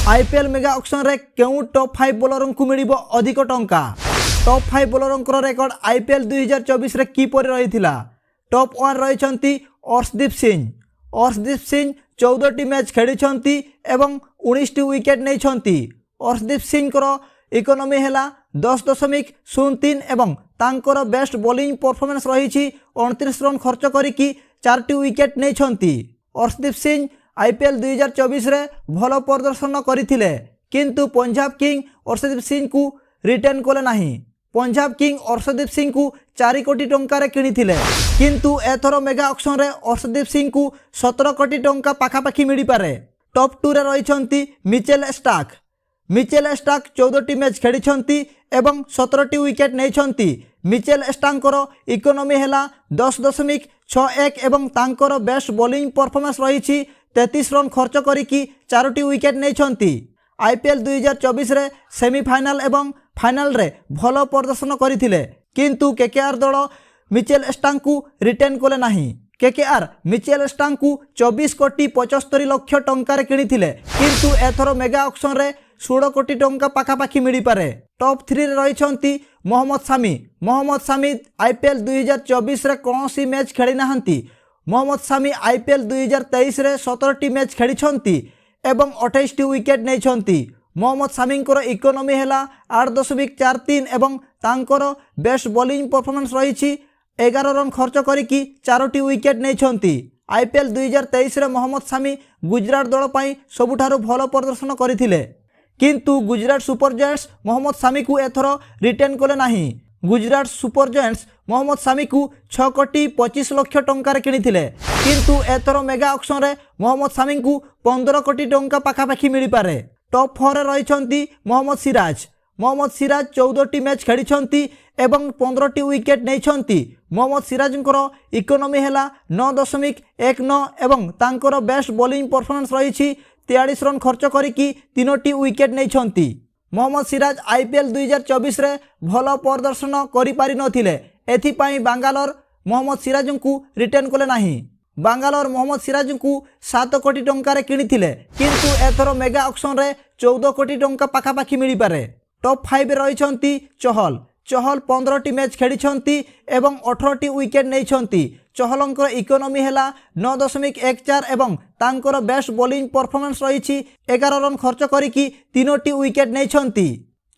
IPL mega auction रे केउ top 5 bowler को मिलिबो अधिक टंका। टॉप 5 बोलर रेकर्ड आईपीएल 2024 रे किपरि रहिथिला। टॉप 1 रहिछंती अर्शदीप सिंह। अर्शदीप सिंह 14 टी मैच खेलिछंती एवं 19 टी विकेट नैछंती। अर्शदीप सिंह को इकोनॉमी हैला 10.03 एवं तांकर बेस्ट बॉलिंग परफॉर्मेंस रही 29 रन खर्च करिकी 4 टी विकेट नैछंती। अर्शदीप सिंह आईपीएल 2024 रे भल प्रदर्शन करथिले किंतु पंजाब किंग अर्शदीप सिंह को रिटेन कले नाही। पंजाब किंग अर्शदीप सिंह को 4 कोटी टंका रे किनिथिले किंतु एथर मेगा ऑक्शन रे अर्शदीप सिंह को 17 कोटी टंका पाखापाखि मिली पारे। टॉप 2 रे रहिछंती मिचेल स्टार्क। मिचेल स्टार्क 14 टी मैच खेलिछंती एवं 17 टी विकेट नैछंती। मिचेल स्टार्कर इकोनॉमी हैला 10.61 एवं तांकर बेस्ट बॉलिंग परफॉर्मेंस रही 33 रन खर्च करिकी 4 टी विकेट नैछंती। आईपीएल 2024 रे सेमीफाइनल एवं फाइनल रे भल प्रदर्शन करथिले किंतु केकेआर दल मिचेल स्टार्क को रिटेन कले नाही। केकेआर मिचेल स्टार्क को 24 कोटी 75 लाख टंका रे किनिथिले किंतु एथर मेगा ऑक्शन रे 16 कोटी टंका पाखापाखि मिली पारे। टॉप 3 रे रहिछंती मोहम्मद सामी। मोहम्मद सामी आईपीएल 2024 रे कोनोसी मैच खेली नाहंती। मोहम्मद सामी आईपीएल 2023 रे 17 टी मैच खेलिछंती एवं 28 टी विकेट नैछंती। मोहम्मद सामी को इकोनॉमी हैला 8.43 एवं तांकर बेस्ट बॉलिंग परफॉर्मेंस रही 11 रन खर्च करिकी 4 टी विकेट नैछंती। आईपीएल 2023 रे मोहम्मद सामी गुजरात दल पई सबुठारु भल प्रदर्शन करथिले किंतु गुजरात सुपर जायंट्स मोहम्मद सामी को एथर रिटेन कले नाही। गुजरात सुपर जायंट्स मोहम्मद सामी को 6 कोटी 25 लाख टंका रे किनिथिले किंतु एथर मेगा ऑक्शन रे मोहम्मद सामी को 15 कोटी टंका पाखापाखि मिली पारे। टॉप 4 रे रहिछंती मोहम्मद सिराज। मोहम्मद सिराज 14 टी मैच खेलिछंती एवं 15 टी विकेट नैछंती। मोहम्मद सिराजଙ୍କର इकोनॉमी हैला 9.19 एवं तांकर बेस्ट बॉलिंग परफॉर्मेंस रही 43 रन खर्च करिकी 3 टी विकेट नैछंती। मोहम्मद सिराज आईपीएल 2024 रे भल प्रदर्शन करि पारि नथिले एथिपाई बांगालोर मोहम्मद सिराज को रिटेन कले नाही। बांगालोर मोहम्मद सिराज को 7 कोटी टंका रे किनिथिले किंतु एथर मेगा ऑक्शन रे 14 कोटी टंका पाखापाखि मिली पारे। टॉप 5 रहिछंती चहल। चहल 15 टी मैच खेलिछंती एवं 18 टी विकेट नैछंती। चहलंकर इकोनॉमी हैला 9.14 एवं तांकर बेस्ट बॉलिंग परफॉर्मेंस रही 11 रन खर्च करिकी 3 टी विकेट नैछंती।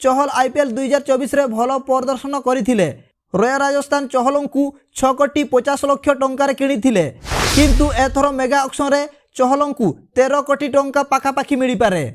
चहल आईपीएल 2024 रे भल प्रदर्शन करथिले। रॉयल राजस्थान चहल को 6 कोटी 50 लाख टंका रे किनिथिले किंतु एथर मेगा ऑक्शन रे चहल को 13 कोटी टंका पाखापाखि मिली पारे।